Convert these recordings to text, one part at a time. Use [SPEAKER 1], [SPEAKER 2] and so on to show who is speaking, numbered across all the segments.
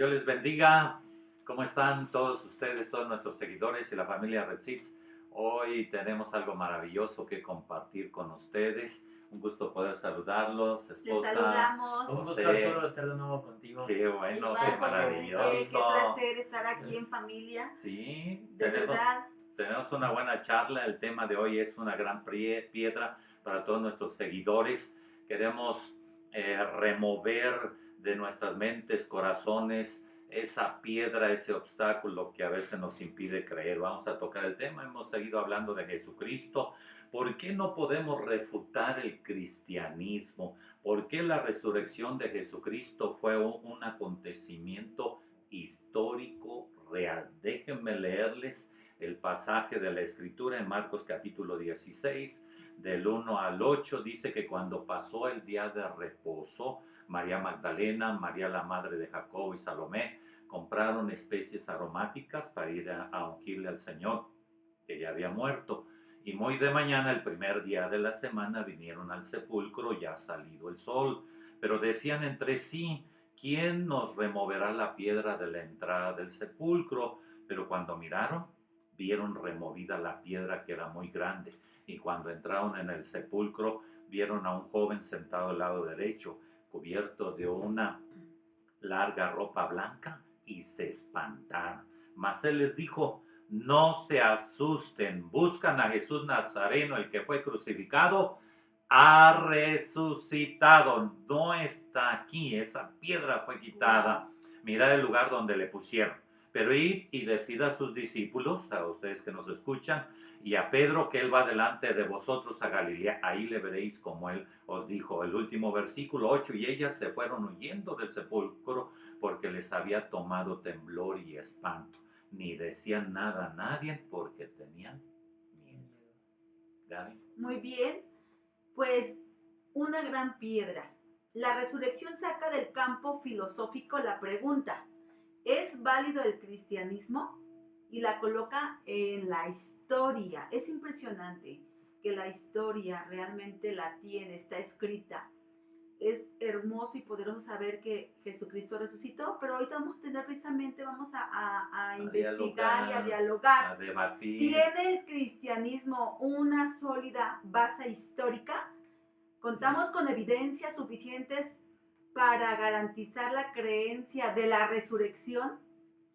[SPEAKER 1] Dios les bendiga. ¿Cómo están todos ustedes, todos nuestros seguidores y la familia Red Seeds? Hoy tenemos algo maravilloso que compartir con ustedes. Un gusto poder saludarlos,
[SPEAKER 2] Les
[SPEAKER 1] esposa.
[SPEAKER 2] saludamos.
[SPEAKER 3] Un gusto,
[SPEAKER 1] José.
[SPEAKER 3] Arturo, estar de nuevo contigo.
[SPEAKER 1] Qué bueno,
[SPEAKER 2] Igual,
[SPEAKER 1] qué
[SPEAKER 2] José
[SPEAKER 1] maravilloso.
[SPEAKER 2] Enrique, qué placer estar aquí en familia.
[SPEAKER 1] Sí,
[SPEAKER 2] De verdad,
[SPEAKER 1] tenemos una buena charla. El tema de hoy es una gran piedra para todos nuestros seguidores. Queremos remover de nuestras mentes, corazones, esa piedra, ese obstáculo que a veces nos impide creer. Vamos a tocar el tema. Hemos seguido hablando de Jesucristo. ¿Por qué no podemos refutar el cristianismo? ¿Por qué la resurrección de Jesucristo fue un acontecimiento histórico real? Déjenme leerles el pasaje de la Escritura en Marcos capítulo 16, del 1 al 8. Dice que cuando pasó el día de reposo, María Magdalena, María la madre de Jacobo y Salomé compraron especies aromáticas para ir a ungirle al Señor, que ya había muerto. Y muy de mañana, el primer día de la semana, vinieron al sepulcro ya salido el sol. Pero decían entre sí, ¿quién nos removerá la piedra de la entrada del sepulcro? Pero cuando miraron, vieron removida la piedra, que era muy grande. Y cuando entraron en el sepulcro, vieron a un joven sentado al lado derecho, cubierto de una larga ropa blanca, y se espantaron. Mas él les dijo: no se asusten, buscan a Jesús Nazareno, el que fue crucificado. Ha resucitado, no está aquí, esa piedra fue quitada. Mirad el lugar donde le pusieron. Pero id y decid a sus discípulos, a ustedes que nos escuchan, y a Pedro, que él va delante de vosotros a Galilea, ahí le veréis como él os dijo. El último versículo 8, y ellas se fueron huyendo del sepulcro porque les había tomado temblor y espanto. Ni decían nada a nadie porque tenían miedo. Gaby.
[SPEAKER 2] muy bien. Pues una gran piedra. La resurrección saca del campo filosófico la pregunta: ¿es válido el cristianismo? Y la coloca en la historia. Es impresionante que la historia realmente la tiene, está escrita. Es hermoso y poderoso saber que Jesucristo resucitó, pero ahorita vamos a tener precisamente, vamos a investigar y a dialogar.
[SPEAKER 1] A debatir.
[SPEAKER 2] ¿Tiene el cristianismo una sólida base histórica? ¿Contamos con evidencias suficientes para garantizar la creencia de la resurrección?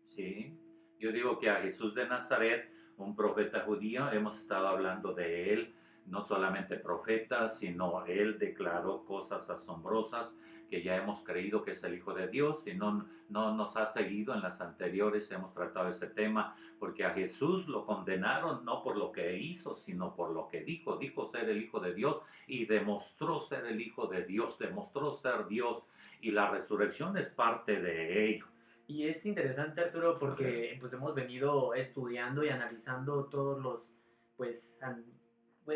[SPEAKER 1] Sí, yo digo que a Jesús de Nazaret, un profeta judío, hemos estado hablando de él, no solamente profeta, sino él declaró cosas asombrosas que ya hemos creído que es el Hijo de Dios. Y no nos ha seguido en las anteriores, hemos tratado ese tema, porque a Jesús lo condenaron no por lo que hizo, sino por lo que dijo. Dijo ser el Hijo de Dios y demostró ser el Hijo de Dios, demostró ser Dios, y la resurrección es parte de ello.
[SPEAKER 3] Y es interesante, Arturo, porque pues hemos venido estudiando y analizando todos los, pues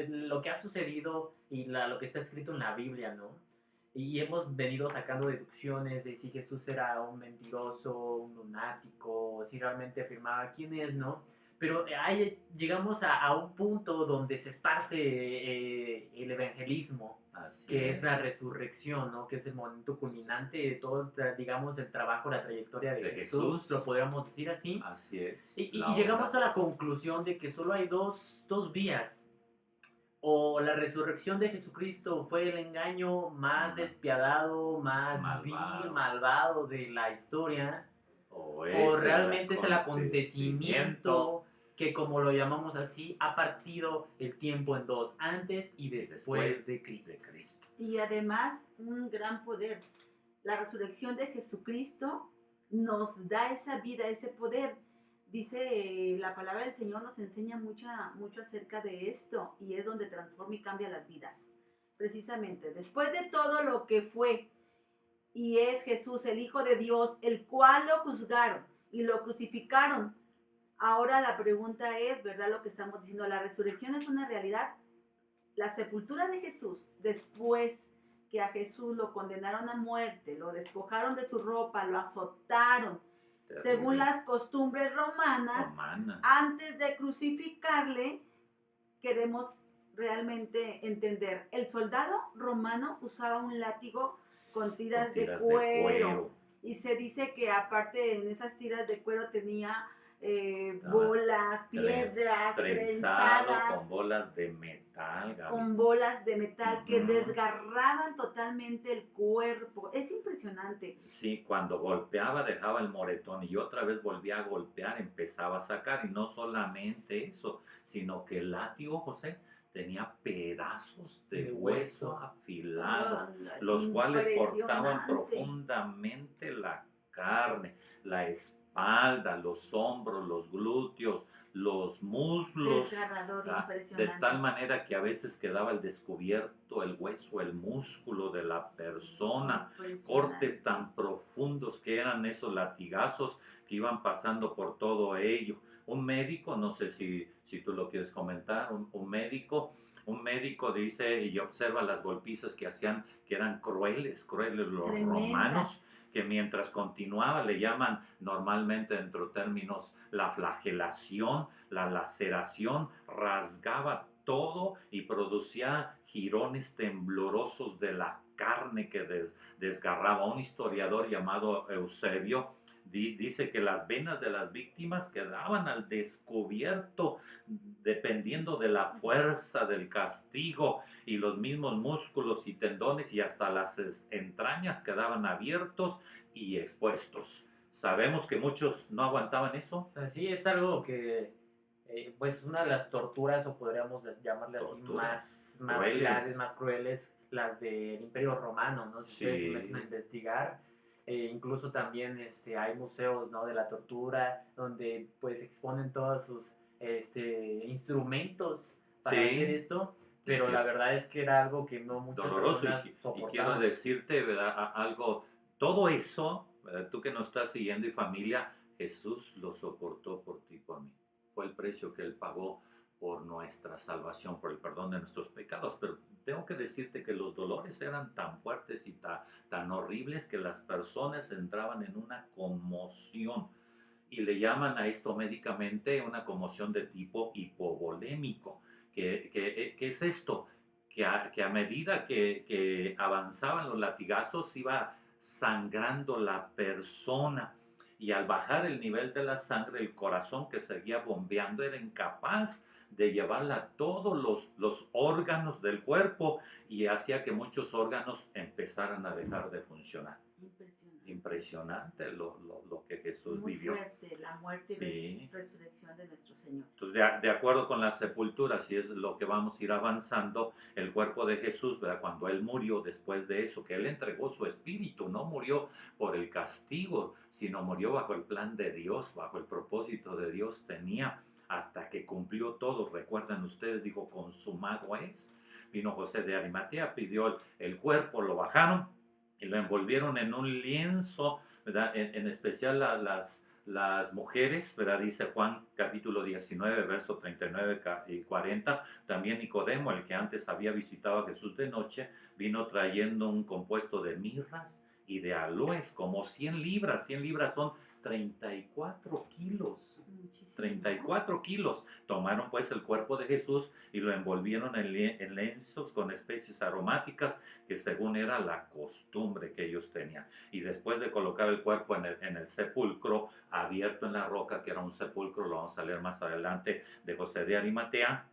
[SPEAKER 3] lo que ha sucedido y lo que está escrito en la Biblia, ¿no? Y hemos venido sacando deducciones de si Jesús era un mentiroso, un lunático, si realmente afirmaba quién es, ¿no? Pero ahí llegamos a un punto donde se esparce el evangelismo,
[SPEAKER 1] Así
[SPEAKER 3] que es la resurrección, ¿no? Que es el momento culminante de todo, digamos, el trabajo, la trayectoria de Jesús, lo podríamos decir así.
[SPEAKER 1] Así es.
[SPEAKER 3] Y llegamos a la conclusión de que solo hay dos vías. O la resurrección de Jesucristo fue el engaño más despiadado, más vil, malvado de la historia, o realmente es el acontecimiento que, como lo llamamos así, ha partido el tiempo en dos, antes y después de Cristo.
[SPEAKER 2] Y además, un gran poder. La resurrección de Jesucristo nos da esa vida, ese poder. Dice la palabra del Señor, nos enseña mucho acerca de esto, y es donde transforma y cambia las vidas. Precisamente, después de todo lo que fue, y es Jesús, el Hijo de Dios, el cual lo juzgaron y lo crucificaron. Ahora la pregunta es, ¿verdad lo que estamos diciendo? ¿La resurrección es una realidad? La sepultura de Jesús, después que a Jesús lo condenaron a muerte, lo despojaron de su ropa, lo azotaron, según las costumbres romanas, antes de crucificarle, queremos realmente entender. El soldado romano usaba un látigo con tiras de cuero. Y se dice que aparte en esas tiras de cuero tenía
[SPEAKER 1] Estaba
[SPEAKER 2] bolas, piedras,
[SPEAKER 1] trenzado
[SPEAKER 2] trenzadas,
[SPEAKER 1] con bolas de metal, Gaby.
[SPEAKER 2] con bolas de metal que
[SPEAKER 1] Ujú.
[SPEAKER 2] desgarraban totalmente el cuerpo. Es impresionante.
[SPEAKER 1] Sí, cuando golpeaba dejaba el moretón y otra vez volvía a golpear, empezaba a sacar. Y no solamente eso, sino que el látigo, José, tenía pedazos de
[SPEAKER 3] De
[SPEAKER 1] hueso
[SPEAKER 3] hueso.
[SPEAKER 1] afilado,
[SPEAKER 2] Anda,
[SPEAKER 1] los cuales cortaban
[SPEAKER 2] impresionante.
[SPEAKER 1] profundamente la carne, la espalda, los hombros, los glúteos, los muslos,
[SPEAKER 2] Desgarrador,
[SPEAKER 1] de tal
[SPEAKER 2] impresionante.
[SPEAKER 1] manera que a veces quedaba al descubierto el hueso, el músculo de la persona. Cortes
[SPEAKER 2] Impresionante.
[SPEAKER 1] tan profundos que eran esos latigazos que iban pasando por todo ello. Un médico, no sé si tú lo quieres comentar, un médico dice y observa las golpizas que hacían, que eran crueles, crueles los romanos,
[SPEAKER 2] Tremendas.
[SPEAKER 1] que mientras continuaba le llaman normalmente dentro de términos la flagelación, la laceración, rasgaba todo y producía jirones temblorosos de la carne que desgarraba. Un historiador llamado Eusebio dice que las venas de las víctimas quedaban al descubierto dependiendo de la fuerza del castigo, y los mismos músculos y tendones y hasta las entrañas quedaban abiertos y expuestos. Sabemos que muchos no aguantaban eso.
[SPEAKER 3] Así es algo que, pues, una de las torturas, o podríamos llamarle así,
[SPEAKER 1] Torturas
[SPEAKER 3] más graves,
[SPEAKER 1] crueles.
[SPEAKER 3] más crueles, las del Imperio Romano, ¿no? Si ustedes se meten a
[SPEAKER 1] Sí,
[SPEAKER 3] investigar, incluso también hay museos, ¿no? De la tortura, donde pues exponen todos sus instrumentos para hacer
[SPEAKER 1] sí,
[SPEAKER 3] esto,
[SPEAKER 1] y
[SPEAKER 3] pero la
[SPEAKER 1] que
[SPEAKER 3] verdad es que era algo que no muchas
[SPEAKER 1] doloroso.
[SPEAKER 3] personas
[SPEAKER 1] Y quiero
[SPEAKER 3] soportaban.
[SPEAKER 1] decirte, ¿verdad? Algo, todo eso, ¿verdad? Tú que nos estás siguiendo y familia, Jesús lo soportó por ti y por mí. Fue el precio que Él pagó por nuestra salvación, por el perdón de nuestros pecados. Pero tengo que decirte que los dolores eran tan fuertes y tan horribles que las personas entraban en una conmoción. Y le llaman a esto médicamente una conmoción de tipo hipovolémico. ¿Qué es esto? Que a medida que avanzaban los latigazos iba sangrando la persona, y al bajar el nivel de la sangre, el corazón que seguía bombeando era incapaz de llevarla a todos los órganos del cuerpo, y hacía que muchos órganos empezaran a dejar de funcionar.
[SPEAKER 2] Impresionante.
[SPEAKER 1] Impresionante lo que Jesús
[SPEAKER 2] Muy
[SPEAKER 1] vivió.
[SPEAKER 2] fuerte la muerte y
[SPEAKER 1] Sí.
[SPEAKER 2] resurrección de nuestro Señor.
[SPEAKER 1] Entonces, de acuerdo con la sepultura, si es lo que vamos a ir avanzando, el cuerpo de Jesús, ¿verdad? Cuando Él murió después de eso, que Él entregó su espíritu, no murió por el castigo, sino murió bajo el plan de Dios, bajo el propósito de Dios tenía, hasta que cumplió todo. Recuerdan ustedes, dijo, consumado es. Vino José de Arimatea, pidió el cuerpo, lo bajaron y lo envolvieron en un lienzo, ¿verdad? En especial las mujeres, ¿verdad? Dice Juan capítulo 19, verso 39 y 40. También Nicodemo, el que antes había visitado a Jesús de noche, vino trayendo un compuesto de mirras y de aloes, como 100 libras. 100 libras son 34 kilos.
[SPEAKER 2] Muchísimo.
[SPEAKER 1] 34 kilos. Tomaron pues el cuerpo de Jesús y lo envolvieron en lienzos con especies aromáticas, que según era la costumbre que ellos tenían. Y después de colocar el cuerpo en el sepulcro abierto en la roca, que era un sepulcro, lo vamos a leer más adelante, de José de Arimatea.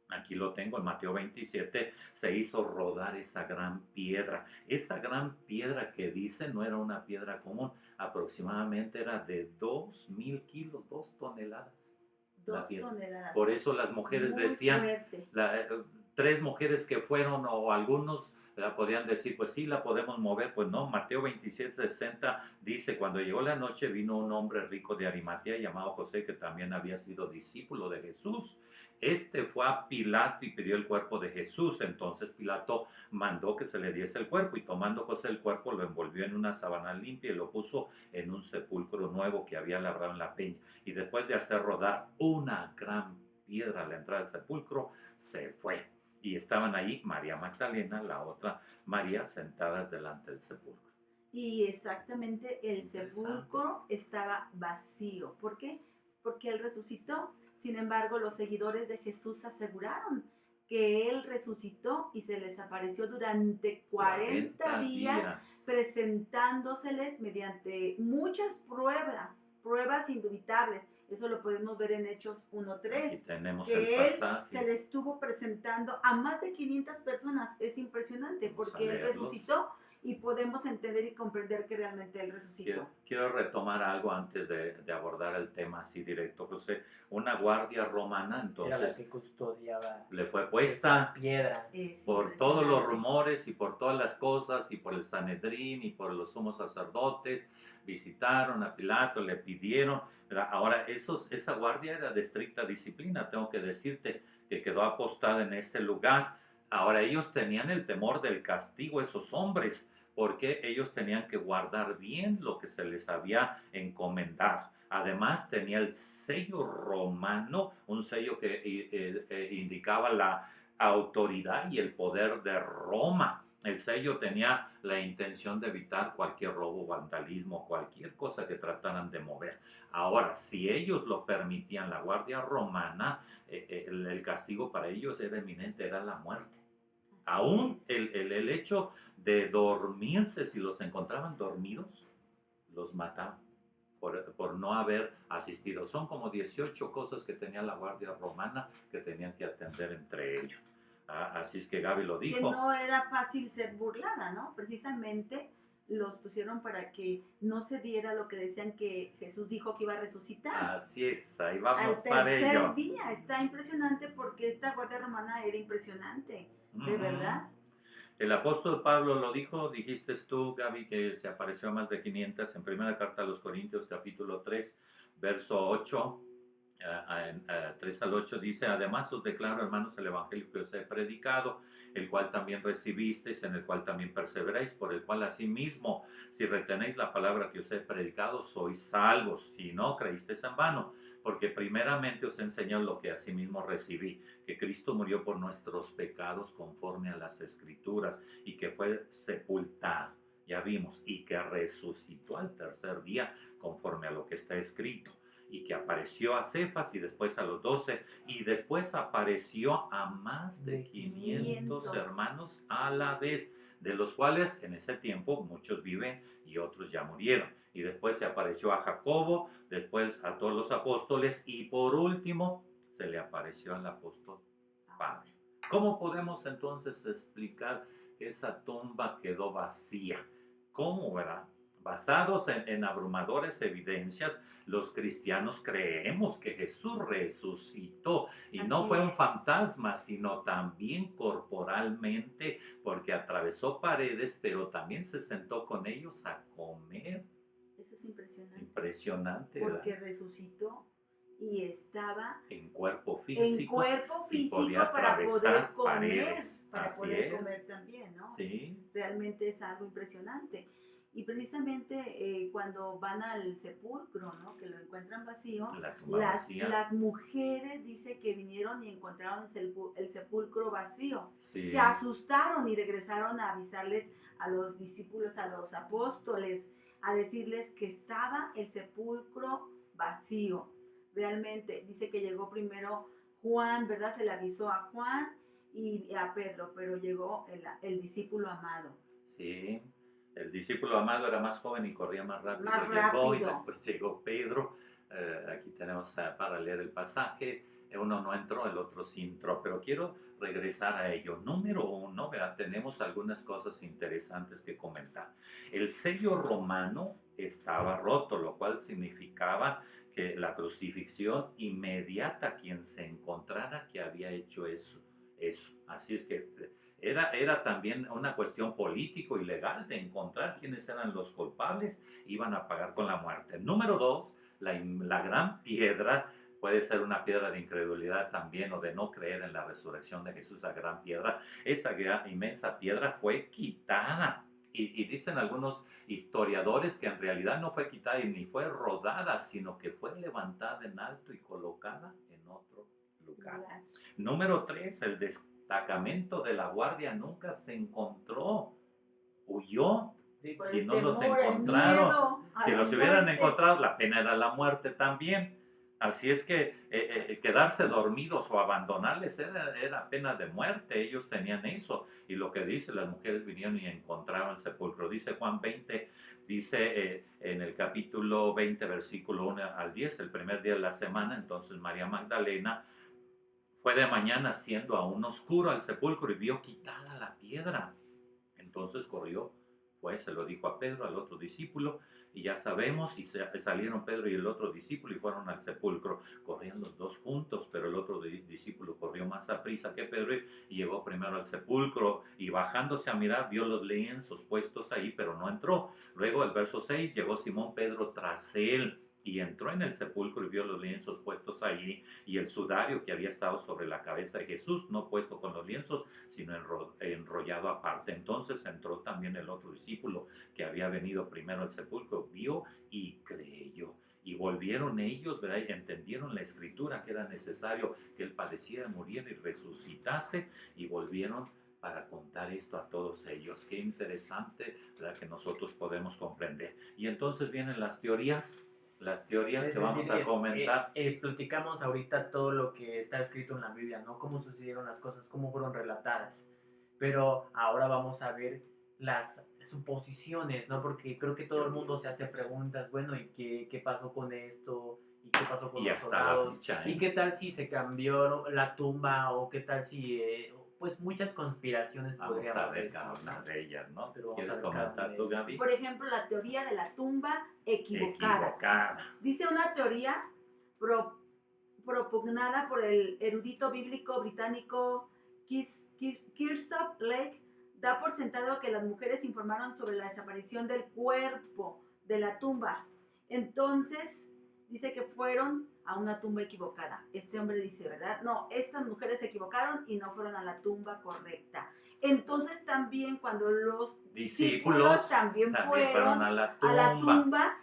[SPEAKER 1] Aquí lo tengo en Mateo 27, se hizo rodar esa gran piedra. Esa gran piedra que dice no era una piedra común, aproximadamente era de 2.000 kilos, 2 toneladas. La
[SPEAKER 2] 2
[SPEAKER 1] piedra.
[SPEAKER 2] toneladas.
[SPEAKER 1] Por eso las mujeres
[SPEAKER 2] Muy
[SPEAKER 1] decían,
[SPEAKER 2] fuerte.
[SPEAKER 1] 3 mujeres que fueron, o algunos la podían decir, pues sí, la podemos mover. Pues no. Mateo 27, 60 dice, cuando llegó la noche vino un hombre rico de Arimatea llamado José, que también había sido discípulo de Jesús. Este fue a Pilato y pidió el cuerpo de Jesús. Entonces Pilato mandó que se le diese el cuerpo, y tomando José el cuerpo lo envolvió en una sábana limpia y lo puso en un sepulcro nuevo que había labrado en la peña. Y después de hacer rodar una gran piedra a la entrada del sepulcro, se fue. Y estaban ahí María Magdalena, la otra María, sentadas delante del sepulcro.
[SPEAKER 2] Y exactamente el
[SPEAKER 1] Interesante.
[SPEAKER 2] sepulcro estaba vacío. ¿Por qué? Porque Él resucitó. Sin embargo, los seguidores de Jesús aseguraron que Él resucitó y se les apareció durante 40 días, presentándoseles mediante muchas pruebas indubitables. Eso lo podemos ver en Hechos 1:3.
[SPEAKER 1] Tenemos
[SPEAKER 2] que
[SPEAKER 1] el pasaje.
[SPEAKER 2] Él se le estuvo presentando a más de 500 personas. Es impresionante porque Él resucitó y podemos entender y comprender que realmente Él resucitó.
[SPEAKER 1] Quiero retomar algo antes de abordar el tema así directo, José. Una guardia romana, entonces,
[SPEAKER 3] era la que custodiaba,
[SPEAKER 1] le fue puesta
[SPEAKER 3] piedra
[SPEAKER 1] por todos los rumores y por todas las cosas y por el Sanedrín y por los sumos sacerdotes. Visitaron a Pilato, le pidieron. Ahora, esa guardia era de estricta disciplina, tengo que decirte, que quedó apostada en ese lugar. Ahora, ellos tenían el temor del castigo, esos hombres, porque ellos tenían que guardar bien lo que se les había encomendado. Además, tenía el sello romano, un sello que indicaba la autoridad y el poder de Roma. El sello tenía la intención de evitar cualquier robo, vandalismo, cualquier cosa que trataran de mover. Ahora, si ellos lo permitían, la guardia romana, el castigo para ellos era eminente, era la muerte. Aún el hecho de dormirse, si los encontraban dormidos, los mataban por no haber asistido. Son como 18 cosas que tenía la guardia romana que tenían que atender entre ellos. Así es que Gaby lo dijo.
[SPEAKER 2] Que no era fácil ser burlada, ¿no? Precisamente los pusieron para que no se diera lo que decían que Jesús dijo que iba a resucitar.
[SPEAKER 1] Así es, ahí vamos
[SPEAKER 2] al
[SPEAKER 1] para ello.
[SPEAKER 2] tercer día. Está impresionante porque esta guardia romana era impresionante, de verdad.
[SPEAKER 1] El apóstol Pablo lo dijo, dijiste tú, Gaby, que se apareció a más de 500 en primera carta a los Corintios, capítulo 3, verso 8. 3 al 8 dice: además os declaro, hermanos, el evangelio que os he predicado, el cual también recibisteis, en el cual también perseveráis, por el cual asimismo, si retenéis la palabra que os he predicado, sois salvos. Si no, creísteis en vano, porque primeramente os enseñó lo que asimismo recibí, que Cristo murió por nuestros pecados conforme a las Escrituras, y que fue sepultado, ya vimos, y que resucitó al tercer día conforme a lo que está escrito, y que apareció a Cefas y después a los 12 y después apareció a más de 500 hermanos a la vez, de los cuales en ese tiempo muchos viven y otros ya murieron. Y después se apareció a Jacobo, después a todos los apóstoles y por último se le apareció al apóstol Pablo. ¿Cómo podemos entonces explicar que esa tumba quedó vacía? ¿Cómo, verdad? Basados en abrumadoras evidencias, los cristianos creemos que Jesús resucitó y
[SPEAKER 2] Así
[SPEAKER 1] no fue un
[SPEAKER 2] es.
[SPEAKER 1] fantasma, sino también corporalmente, porque atravesó paredes, pero también se sentó con ellos a comer.
[SPEAKER 2] Eso es impresionante.
[SPEAKER 1] Impresionante,
[SPEAKER 2] porque
[SPEAKER 1] ¿verdad?
[SPEAKER 2] resucitó y estaba
[SPEAKER 1] En cuerpo físico y
[SPEAKER 2] para
[SPEAKER 1] podía
[SPEAKER 2] poder
[SPEAKER 1] atravesar
[SPEAKER 2] comer,
[SPEAKER 1] paredes.
[SPEAKER 2] para
[SPEAKER 1] Así
[SPEAKER 2] poder
[SPEAKER 1] es.
[SPEAKER 2] comer también, ¿no?
[SPEAKER 1] Sí,
[SPEAKER 2] Realmente es algo impresionante. Y precisamente cuando van al sepulcro, ¿no? Que lo encuentran vacío,
[SPEAKER 1] la tumba vacía.
[SPEAKER 2] las mujeres dice que vinieron y encontraron el sepulcro vacío.
[SPEAKER 1] Sí.
[SPEAKER 2] Se asustaron y regresaron a avisarles a los discípulos, a los apóstoles, a decirles que estaba el sepulcro vacío. Realmente dice que llegó primero Juan, ¿verdad? Se le avisó a Juan y a Pedro, pero llegó el discípulo amado.
[SPEAKER 1] Sí, el discípulo amado era más joven y corría más rápido.
[SPEAKER 2] Rápido.
[SPEAKER 1] Y después llegó Pedro. Aquí tenemos para leer el pasaje. Uno no entró, el otro sí entró, pero quiero regresar a ello. Número 1, ¿verdad? Tenemos algunas cosas interesantes que comentar. El sello romano estaba roto, lo cual significaba que la crucifixión inmediata a quien se encontrara que había hecho eso. Así es que era también una cuestión político y legal de encontrar quiénes eran los culpables, iban a pagar con la muerte. Número 2, la gran piedra, puede ser una piedra de incredulidad también o de no creer en la resurrección de Jesús, la gran piedra, esa inmensa piedra fue quitada. Y dicen algunos historiadores que en realidad no fue quitada y ni fue rodada, sino que fue levantada en alto y colocada en otro lugar. Número 3, el destacamento de la guardia nunca se encontró, huyó y no los encontraron. Si los hubieran encontrado, la pena era la muerte también. Así es que quedarse dormidos o abandonarles era pena de muerte. Ellos tenían eso. Y lo que dice, las mujeres vinieron y encontraron el sepulcro. Dice Juan 20, dice en el capítulo 20, versículo 1 al 10, el primer día de la semana, entonces María Magdalena fue de mañana siendo aún oscuro al sepulcro y vio quitada la piedra. Entonces corrió, pues se lo dijo a Pedro, al otro discípulo, y ya sabemos, y salieron Pedro y el otro discípulo y fueron al sepulcro. Corrían los dos juntos, pero el otro discípulo corrió más a prisa que Pedro y llegó primero al sepulcro, y bajándose a mirar vio los lienzos puestos ahí, pero no entró. Luego el verso 6, llegó Simón Pedro tras él, y entró en el sepulcro y vio los lienzos puestos allí y el sudario que había estado sobre la cabeza de Jesús, no puesto con los lienzos, sino enrollado aparte. Entonces entró también el otro discípulo que había venido primero al sepulcro, vio y creyó. Y volvieron ellos, ¿verdad? Y entendieron la escritura que era necesario que él padeciera, muriera y resucitase, y volvieron para contar esto a todos ellos. Qué interesante, ¿verdad? Que nosotros podemos comprender. Y entonces vienen las teorías
[SPEAKER 3] Es
[SPEAKER 1] que vamos
[SPEAKER 3] decir,
[SPEAKER 1] a comentar.
[SPEAKER 3] platicamos ahorita todo lo que está escrito en la Biblia, ¿no? Cómo sucedieron las cosas, cómo fueron relatadas. Pero ahora vamos a ver las suposiciones, ¿no? Porque creo que todo el mundo se hace preguntas, bueno, ¿y qué pasó con esto? ¿Y qué pasó con
[SPEAKER 1] Y
[SPEAKER 3] los
[SPEAKER 1] hasta la
[SPEAKER 3] soldados?
[SPEAKER 1] fecha,
[SPEAKER 3] ¿Y qué tal si se cambió la tumba? ¿O qué tal si, pues muchas conspiraciones
[SPEAKER 1] vamos a
[SPEAKER 3] podríamos
[SPEAKER 1] ver
[SPEAKER 3] decir,
[SPEAKER 1] cada una
[SPEAKER 3] ¿no?
[SPEAKER 1] de ellas, ¿no?
[SPEAKER 3] Pero vamos
[SPEAKER 1] ¿Quieres
[SPEAKER 3] a ver cada
[SPEAKER 1] comentar
[SPEAKER 3] una
[SPEAKER 1] tú,
[SPEAKER 3] de ellas.
[SPEAKER 1] Gaby?
[SPEAKER 2] Por ejemplo, la teoría de la tumba equivocada.
[SPEAKER 1] Equivocada.
[SPEAKER 2] Dice una teoría propugnada por el erudito bíblico británico Kirsof Lake, da por sentado que las mujeres informaron sobre la desaparición del cuerpo de la tumba. Entonces, dice que fueron a una tumba equivocada. Este hombre dice, ¿verdad? No, estas mujeres se equivocaron y no fueron a la tumba correcta. Entonces también cuando los discípulos también fueron
[SPEAKER 1] a la
[SPEAKER 2] a la tumba,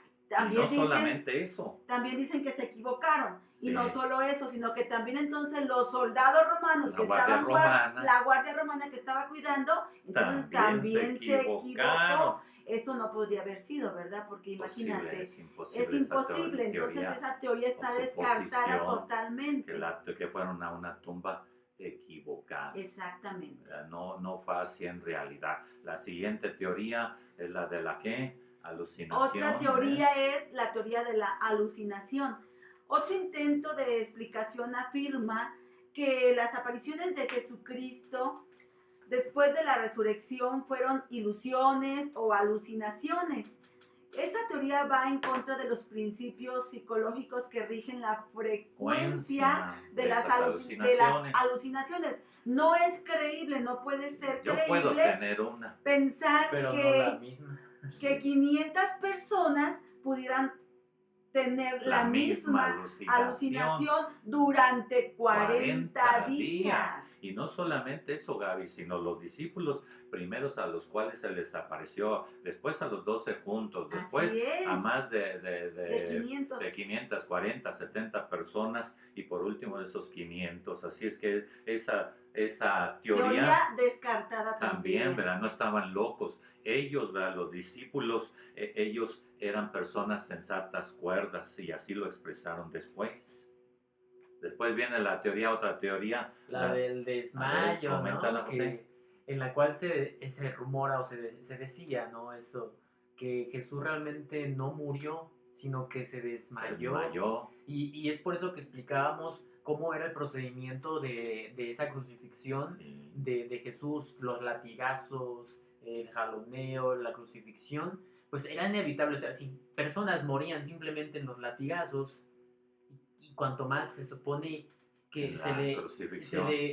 [SPEAKER 1] y no solamente eso.
[SPEAKER 2] también dicen que se equivocaron. Y
[SPEAKER 1] Sí.
[SPEAKER 2] no solo eso, sino que también entonces los soldados romanos la guardia romana que estaba cuidando, entonces también se equivocó. Esto no podría haber sido, ¿verdad? Porque imagínate,
[SPEAKER 1] es imposible.
[SPEAKER 2] Entonces esa teoría está descartada totalmente.
[SPEAKER 1] Que fueron a una tumba equivocada.
[SPEAKER 2] Exactamente.
[SPEAKER 1] No fue así en realidad. La siguiente teoría es la de la ¿qué? Alucinación.
[SPEAKER 2] Otra teoría es la teoría de la alucinación. Otro intento de explicación afirma que las apariciones de Jesucristo después de la resurrección fueron ilusiones o alucinaciones. Esta teoría va en contra de los principios psicológicos que rigen la frecuencia de las alucinaciones. No es creíble, no puede ser creíble.
[SPEAKER 1] Yo puedo tener una.
[SPEAKER 2] Pensar
[SPEAKER 3] pero no la misma.
[SPEAKER 2] Que 500 personas pudieran tener la misma alucinación durante 40 días.
[SPEAKER 1] Y no solamente eso, Gaby, sino los discípulos primeros a los cuales se les apareció, después a los 12 juntos, después a más de 540, 70 personas y por último de esos 500. Así es que esa teoría
[SPEAKER 2] descartada también,
[SPEAKER 1] ¿verdad? No estaban locos. Ellos, ¿verdad? Los discípulos, ellos eran personas sensatas, cuerdas, y así lo expresaron después. Después viene otra teoría.
[SPEAKER 3] La del desmayo, ¿no? En la cual se rumora o se decía, ¿no? Esto, que Jesús realmente no murió, sino que se desmayó. Y es por eso que explicábamos cómo era el procedimiento de esa crucifixión, sí, de Jesús, los latigazos, el jaloneo, la crucifixión, pues era inevitable. O sea, si personas morían simplemente en los latigazos, y cuanto más se supone que se le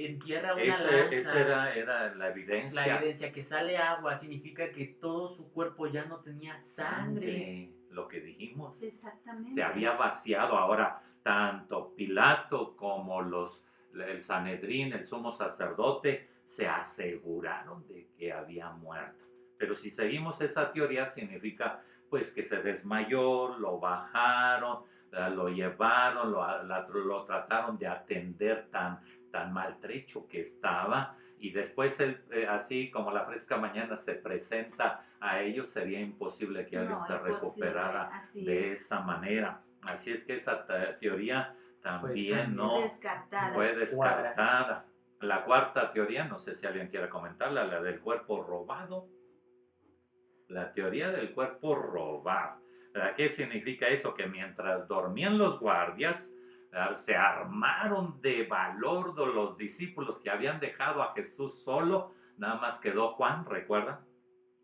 [SPEAKER 3] entierra una lanza.
[SPEAKER 1] Esa era la evidencia.
[SPEAKER 3] La evidencia, que sale agua, significa que todo su cuerpo ya no tenía sangre.
[SPEAKER 1] Lo que dijimos.
[SPEAKER 2] Exactamente.
[SPEAKER 1] Se había vaciado. Ahora, tanto Pilato como el Sanedrín, el sumo sacerdote, se aseguraron de que había muerto. Pero si seguimos esa teoría, significa pues que se desmayó, lo bajaron, lo llevaron, lo trataron de atender tan maltrecho que estaba, y después él, así como la fresca mañana se presenta a ellos, sería imposible que alguien se recuperara de esa manera. Así es que esa teoría también
[SPEAKER 3] también.
[SPEAKER 1] no
[SPEAKER 2] Descartada.
[SPEAKER 1] fue descartada. La cuarta teoría, no sé si alguien quiere comentarla, la del cuerpo robado. La teoría del cuerpo robado. ¿Verdad? ¿Qué significa eso? Que mientras dormían los guardias, ¿verdad? Se armaron de valor de los discípulos que habían dejado a Jesús solo. Nada más quedó Juan, ¿recuerdan?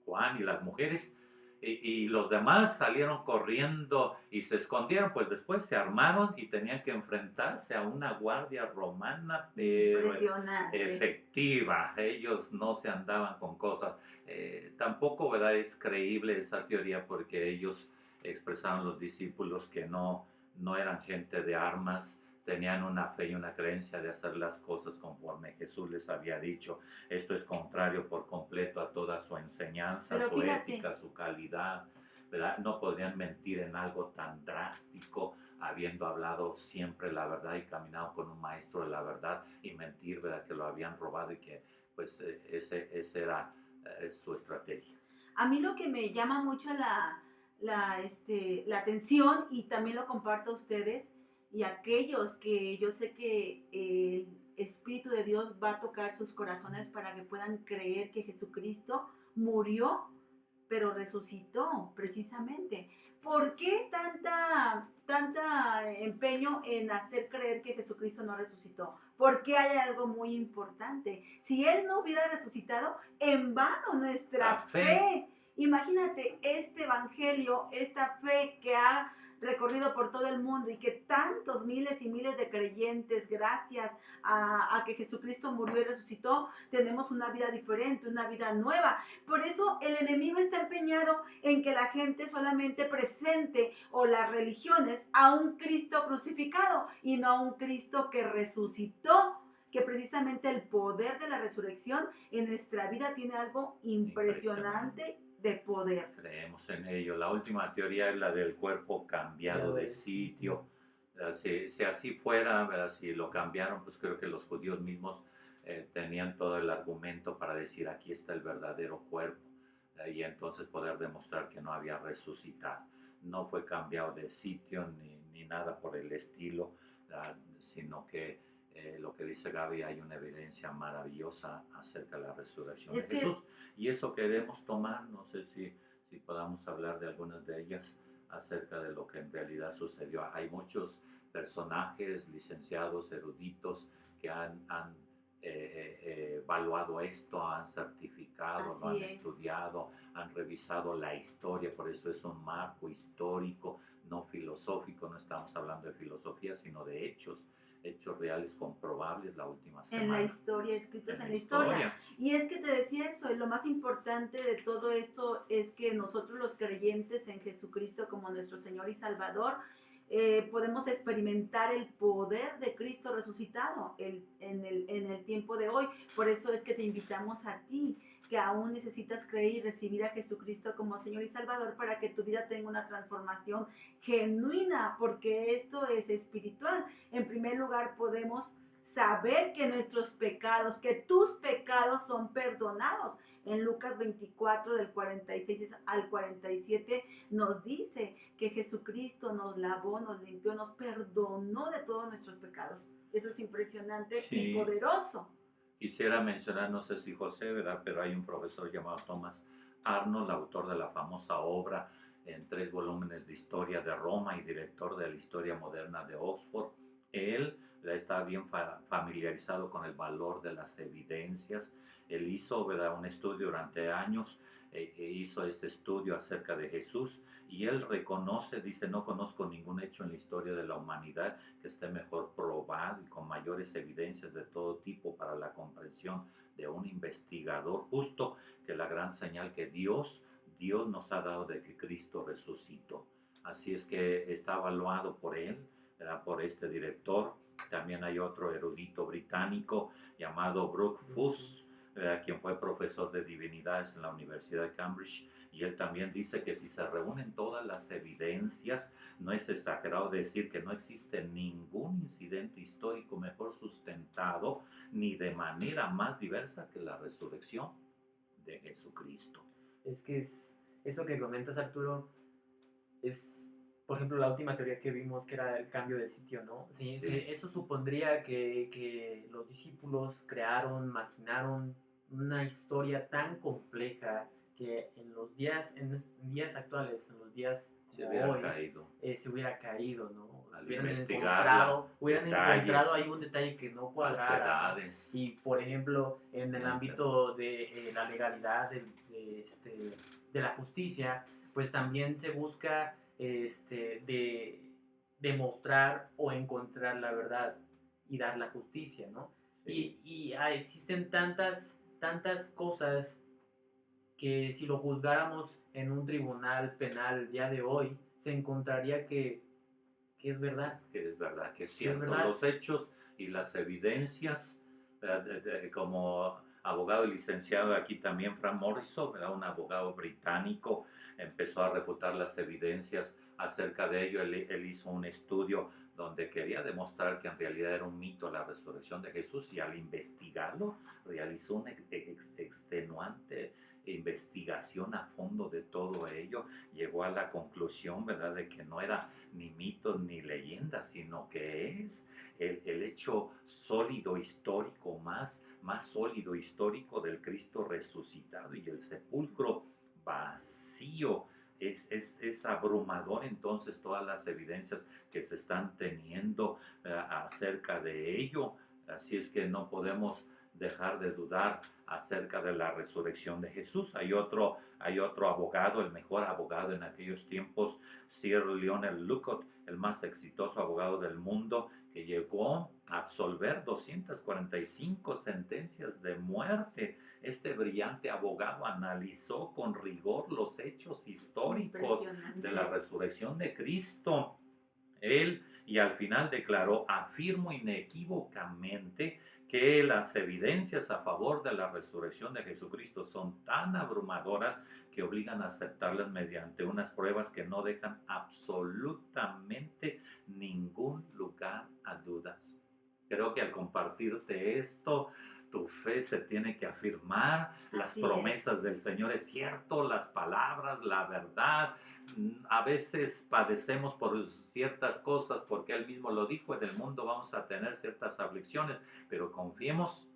[SPEAKER 1] Juan y las mujeres. Y los demás salieron corriendo y se escondieron, pues después se armaron y tenían que enfrentarse a una guardia romana, pero
[SPEAKER 2] Impresionante.
[SPEAKER 1] efectiva. Ellos no se andaban con cosas. Tampoco, ¿verdad? Es creíble esa teoría porque ellos expresaron los discípulos que no eran gente de armas, tenían una fe y una creencia de hacer las cosas conforme Jesús les había dicho. Esto es contrario por completo a toda su enseñanza,
[SPEAKER 2] Pero
[SPEAKER 1] su
[SPEAKER 2] fíjate,
[SPEAKER 1] ética, su calidad, ¿verdad? No podrían mentir en algo tan drástico, habiendo hablado siempre la verdad y caminado con un maestro de la verdad, y mentir, ¿verdad? Que lo habían robado y que pues ese era su estrategia.
[SPEAKER 2] a mí lo que me llama mucho la atención, y también lo comparto a ustedes y a aquellos que yo sé que el Espíritu de Dios va a tocar sus corazones para que puedan creer que Jesucristo murió, pero resucitó precisamente. ¿Por qué tanta empeño en hacer creer que Jesucristo no resucitó? Porque hay algo muy importante. Si Él no hubiera resucitado, en vano nuestra
[SPEAKER 1] La fe.
[SPEAKER 2] fe. Imagínate este evangelio, esta fe que ha recorrido por todo el mundo y que tantos miles y miles de creyentes, gracias a que Jesucristo murió y resucitó, tenemos una vida diferente, una vida nueva. Por eso el enemigo está empeñado en que la gente solamente presente, o las religiones, a un Cristo crucificado y no a un Cristo que resucitó, que precisamente el poder de la resurrección en nuestra vida tiene algo impresionante de poder.
[SPEAKER 1] Creemos en ello. La última teoría es la del cuerpo cambiado de sitio. Si así fuera, ¿verdad? Si lo cambiaron, pues creo que los judíos mismos tenían todo el argumento para decir aquí está el verdadero cuerpo, y entonces poder demostrar que no había resucitado. No fue cambiado de sitio ni nada por el estilo, sino que lo que dice Gaby, hay una evidencia maravillosa acerca de la resurrección de Jesús. Y eso queremos tomar, no sé si podamos hablar de algunas de ellas acerca de lo que en realidad sucedió. Hay muchos personajes, licenciados, eruditos, que han evaluado esto, han certificado,
[SPEAKER 2] Así
[SPEAKER 1] lo han
[SPEAKER 2] es.
[SPEAKER 1] estudiado, han revisado la historia, por eso es un marco histórico, no filosófico. No estamos hablando de filosofía, sino de hechos reales, comprobables la última semana.
[SPEAKER 2] En la historia, escritos en la historia. Y es que te decía eso, y lo más importante de todo esto es que nosotros los creyentes en Jesucristo como nuestro Señor y Salvador, podemos experimentar el poder de Cristo resucitado en el tiempo de hoy. Por eso es que te invitamos a ti, que aún necesitas creer y recibir a Jesucristo como Señor y Salvador para que tu vida tenga una transformación genuina, porque esto es espiritual. En primer lugar, podemos saber que nuestros pecados, que tus pecados son perdonados. En Lucas 24, del 46 al 47, nos dice que Jesucristo nos lavó, nos limpió, nos perdonó de todos nuestros pecados. Eso es impresionante, sí, y poderoso.
[SPEAKER 1] Quisiera mencionar, no sé si José, ¿verdad? Pero hay un profesor llamado Thomas Arnold, autor de la famosa obra en 3 volúmenes de historia de Roma y director de la historia moderna de Oxford. Él está bien familiarizado con el valor de las evidencias. Él hizo, ¿verdad?, un estudio durante años, hizo este estudio acerca de Jesús, y él reconoce, dice: no conozco ningún hecho en la historia de la humanidad que esté mejor probado y con mayores evidencias de todo tipo para la comprensión de un investigador justo que la gran señal que Dios nos ha dado de que Cristo resucitó. Así es que está evaluado por él, ¿verdad?, por este director. También hay otro erudito británico llamado Brooke Fuss, quien fue profesor de divinidades en la Universidad de Cambridge, y él también dice que si se reúnen todas las evidencias, no es exagerado decir que no existe ningún incidente histórico mejor sustentado ni de manera más diversa que la resurrección de Jesucristo.
[SPEAKER 3] Es que eso que comentas, Arturo, es por ejemplo, la última teoría que vimos, que era el cambio de sitio, ¿no? Sí,
[SPEAKER 1] Sí.
[SPEAKER 3] eso supondría que los discípulos crearon, maquinaron una historia tan compleja que en días actuales, en los días
[SPEAKER 1] Se
[SPEAKER 3] como
[SPEAKER 1] hubiera
[SPEAKER 3] hoy,
[SPEAKER 1] caído
[SPEAKER 3] se hubiera caído, ¿no?
[SPEAKER 1] al investigarla,
[SPEAKER 3] Hubieran encontrado
[SPEAKER 1] detalles,
[SPEAKER 3] ahí un detalle que no cuadrara, ¿no?
[SPEAKER 1] falsedades.
[SPEAKER 3] Y, por ejemplo, en el
[SPEAKER 1] Muy
[SPEAKER 3] ámbito de la legalidad, de la justicia, pues también se busca de demostrar o encontrar la verdad y dar la justicia, ¿no?
[SPEAKER 1] Sí.
[SPEAKER 3] Existen tantas cosas que si lo juzgáramos en un tribunal penal el día de hoy, se encontraría que es verdad,
[SPEAKER 1] Que es verdad, que es
[SPEAKER 3] que es
[SPEAKER 1] cierto.
[SPEAKER 3] verdad.
[SPEAKER 1] Los hechos y las evidencias, como abogado y licenciado aquí también, Frank Morrison, ¿verdad? Un abogado británico, empezó a refutar las evidencias acerca de ello. Él hizo un estudio donde quería demostrar que en realidad era un mito la resurrección de Jesús, y al investigarlo realizó una extenuante investigación a fondo de todo ello. Llegó a la conclusión, ¿verdad?, de que no era ni mitos ni leyendas, sino que es el hecho sólido histórico, más sólido histórico del Cristo resucitado, y el sepulcro vacío. Es abrumador entonces todas las evidencias que se están teniendo acerca de ello. Así es que no podemos dejar de dudar acerca de la resurrección de Jesús. Hay otro abogado, el mejor abogado en aquellos tiempos, Sir Lionel Lucot, el más exitoso abogado del mundo, que llegó a absolver 245 sentencias de muerte. Este brillante abogado analizó con rigor los hechos históricos de la resurrección de Cristo. Él, y al final declaró: afirmo inequívocamente que las evidencias a favor de la resurrección de Jesucristo son tan abrumadoras que obligan a aceptarlas mediante unas pruebas que no dejan absolutamente ningún lugar a dudas. Creo que al compartirte esto, tu fe se tiene que afirmar, las
[SPEAKER 2] Así
[SPEAKER 1] promesas
[SPEAKER 2] es.
[SPEAKER 1] del Señor es cierto, las palabras, la verdad. A veces padecemos por ciertas cosas porque Él mismo lo dijo: en el mundo vamos a tener ciertas aflicciones, pero confiemos,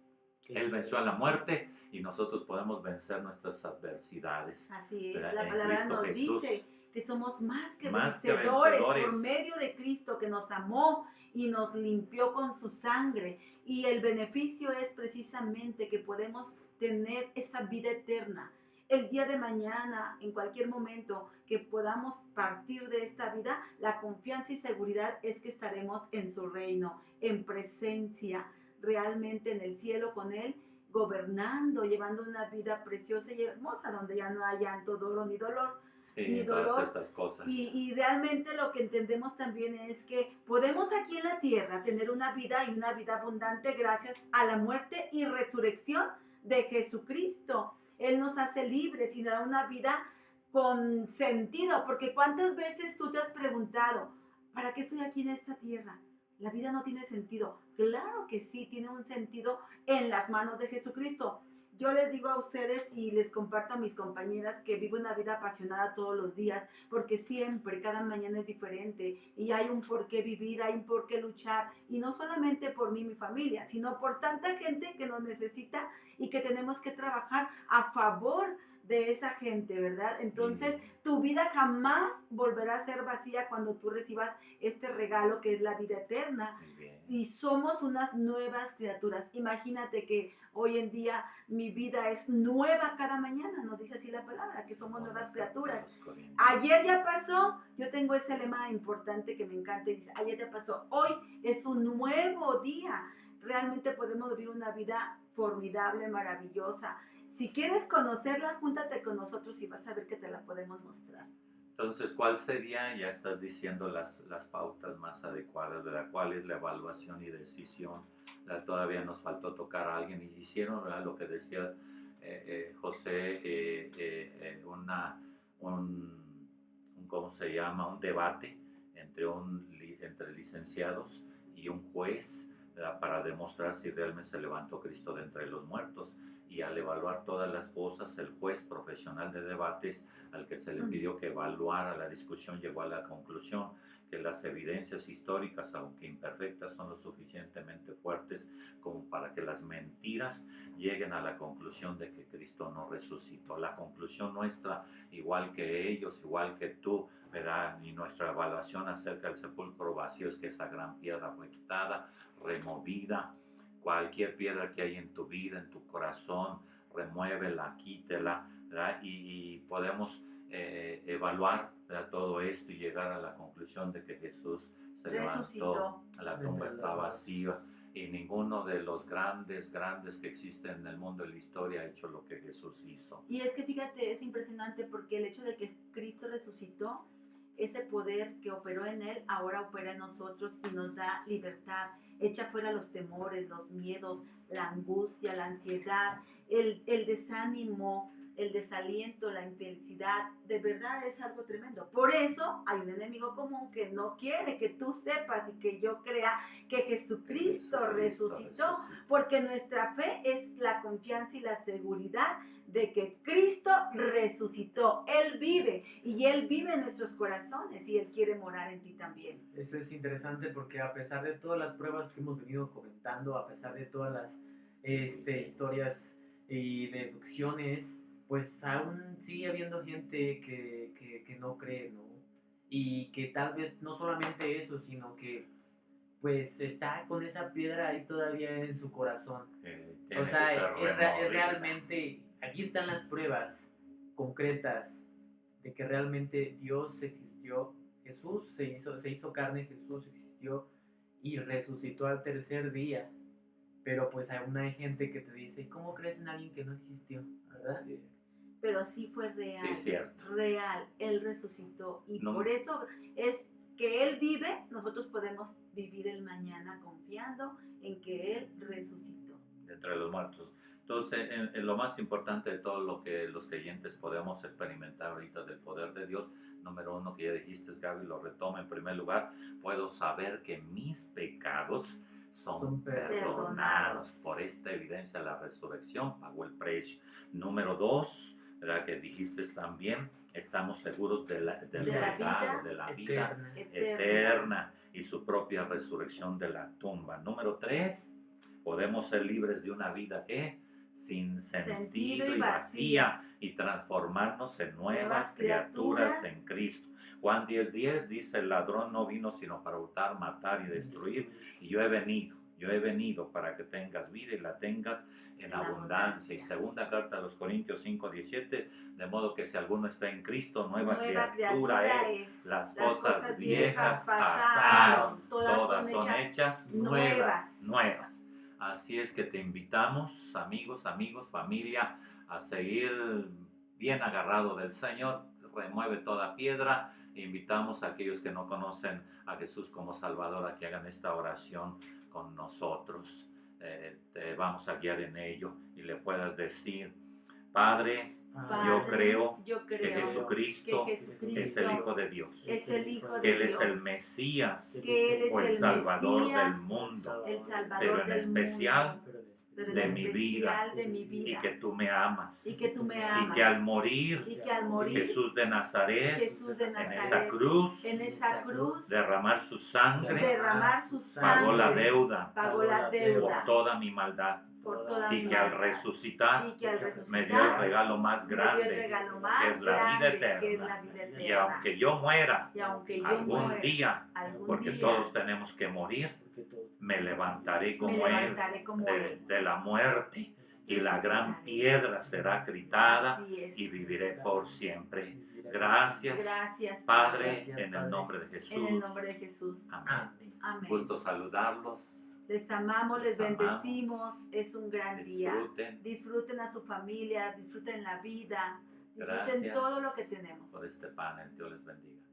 [SPEAKER 1] Él venció a la muerte y nosotros podemos vencer nuestras adversidades.
[SPEAKER 2] Así es,
[SPEAKER 1] ¿Verdad?
[SPEAKER 2] la
[SPEAKER 1] En
[SPEAKER 2] palabra
[SPEAKER 1] Cristo
[SPEAKER 2] nos
[SPEAKER 1] Jesús,
[SPEAKER 2] dice que somos más que vencedores por
[SPEAKER 1] vencedores.
[SPEAKER 2] medio de Cristo, que nos amó y nos limpió con su sangre. Y el beneficio es precisamente que podemos tener esa vida eterna. El día de mañana, en cualquier momento que podamos partir de esta vida, la confianza y seguridad es que estaremos en su reino, en presencia, realmente en el cielo con Él, gobernando, llevando una vida preciosa y hermosa, donde ya no hay llanto, dolor ni dolor.
[SPEAKER 1] Sí, todas estas cosas.
[SPEAKER 2] Y realmente lo que entendemos también es que podemos aquí en la tierra tener una vida y una vida abundante gracias a la muerte y resurrección de Jesucristo. Él nos hace libres y da una vida con sentido, porque ¿cuántas veces tú te has preguntado, ¿para qué estoy aquí en esta tierra? La vida no tiene sentido. Claro que sí, tiene un sentido en las manos de Jesucristo. Yo les digo a ustedes y les comparto a mis compañeras que vivo una vida apasionada todos los días, porque siempre, cada mañana es diferente y hay un por qué vivir, hay un por qué luchar, y no solamente por mí y mi familia, sino por tanta gente que nos necesita y que tenemos que trabajar a favor de esa gente, ¿verdad? Entonces, tu vida jamás volverá a ser vacía cuando tú recibas este regalo que es la vida eterna. Y somos unas nuevas criaturas. Imagínate que hoy en día mi vida es nueva cada mañana, nos dice así la palabra, que somos nuevas criaturas. Ayer ya pasó, yo tengo ese lema importante que me encanta, dice, ayer ya pasó, hoy es un nuevo día. Realmente podemos vivir una vida formidable, maravillosa. Si quieres conocerla, júntate con nosotros y vas a ver que te la podemos mostrar.
[SPEAKER 1] Entonces, ¿cuál sería? Ya estás diciendo las pautas más adecuadas, ¿verdad? ¿Cuál es la evaluación y decisión? Todavía nos faltó tocar a alguien, y hicieron, ¿verdad?, lo que decías, José, ¿cómo se llama? Un debate entre licenciados y un juez, ¿verdad? Para demostrar si realmente se levantó Cristo de entre los muertos. Y al evaluar todas las cosas, el juez profesional de debates al que se le pidió que evaluara la discusión llegó a la conclusión que las evidencias históricas, aunque imperfectas, son lo suficientemente fuertes como para que las mentiras lleguen a la conclusión de que Cristo no resucitó. La conclusión nuestra, igual que ellos, igual que tú, ¿verdad? Y nuestra evaluación acerca del sepulcro vacío es que esa gran piedra fue quitada, removida. Cualquier piedra que hay en tu vida, en tu corazón, remuévela, quítela, ¿verdad? Y podemos evaluar, ¿verdad? Todo esto y llegar a la conclusión de que Jesús se
[SPEAKER 2] Resucitó.
[SPEAKER 1] levantó, la tumba está vacía y ninguno de los grandes que existen en el mundo de la historia ha hecho lo que Jesús hizo.
[SPEAKER 2] Y es que fíjate, es impresionante porque el hecho de que Cristo resucitó, ese poder que operó en él, ahora opera en nosotros y nos da libertad. Echa fuera los temores, los miedos, la angustia, la ansiedad, el desánimo, el desaliento, la infelicidad. De verdad es algo tremendo. Por eso hay un enemigo común que no quiere que tú sepas y que yo crea que Jesucristo resucitó, porque nuestra fe es la confianza y la seguridad de que Cristo resucitó. Él vive y Él vive en nuestros corazones y Él quiere morar en ti también.
[SPEAKER 3] Eso es interesante porque a pesar de todas las pruebas que hemos venido comentando, a pesar de todas las historias y deducciones, pues aún sigue habiendo gente que no cree, ¿no? Y que tal vez no solamente eso, sino que pues está con esa piedra ahí todavía en su corazón. O sea, es realmente, aquí están las pruebas concretas de que realmente Dios existió, Jesús se hizo carne, Jesús existió y resucitó al tercer día. Pero pues aún hay gente que te dice, ¿cómo crees en alguien que no existió? ¿Verdad?
[SPEAKER 1] Sí.
[SPEAKER 2] Pero sí fue real.
[SPEAKER 1] Sí, cierto.
[SPEAKER 2] Real, Él resucitó. Y
[SPEAKER 1] No.
[SPEAKER 2] por eso es que Él vive, nosotros podemos vivir el mañana confiando en que Él resucitó.
[SPEAKER 1] Entre los muertos. Entonces, en lo más importante de todo lo que los creyentes podemos experimentar ahorita del poder de Dios, número uno que ya dijiste, Gaby, lo retomo en primer lugar, puedo saber que mis pecados son perdonados. Por esta evidencia la resurrección pagó el precio. Número dos, ¿verdad? Que dijiste también, estamos seguros del regalo de la vida eterna y su propia resurrección de la tumba. Número tres, podemos ser libres de una vida que sin sentido y vacía y transformarnos en nuevas criaturas en Cristo. Juan 10:10 dice, el ladrón no vino sino para hurtar, matar y destruir, y yo he venido para que tengas vida y la tengas en abundancia. Y segunda carta a los Corintios 5:17, de modo que si alguno está en Cristo, nueva criatura es, las cosas viejas pasaron, todas son hechas nuevas. Así es que te invitamos, amigos, familia, a seguir bien agarrado del Señor. Remueve toda piedra. Invitamos a aquellos que no conocen a Jesús como Salvador a que hagan esta oración con nosotros. Te vamos a guiar en ello y le puedas decir, Padre, yo creo que Jesucristo es el Hijo de Dios, que Él es el Mesías o el Salvador del mundo, pero en especial de mi vida, y que tú me amas, y que al morir Jesús de Nazaret en esa cruz derramar su sangre pagó la deuda por toda mi maldad, y que al resucitar me dio el regalo más grande, que es la vida eterna. Y aunque yo muera algún día, porque todos tenemos que morir, me levantaré como Él de la muerte, y la gran piedra será quitada y viviré por siempre. Gracias, Padre, en el nombre de Jesús.
[SPEAKER 2] En el nombre de Jesús.
[SPEAKER 1] Amén.
[SPEAKER 2] Amén.
[SPEAKER 1] Gusto saludarlos.
[SPEAKER 2] Les amamos, les bendecimos. Es un gran
[SPEAKER 1] Disfruten.
[SPEAKER 2] día. Disfruten a su familia, disfruten la vida, disfruten
[SPEAKER 1] Gracias
[SPEAKER 2] todo lo que tenemos.
[SPEAKER 1] por este panel. Dios les bendiga.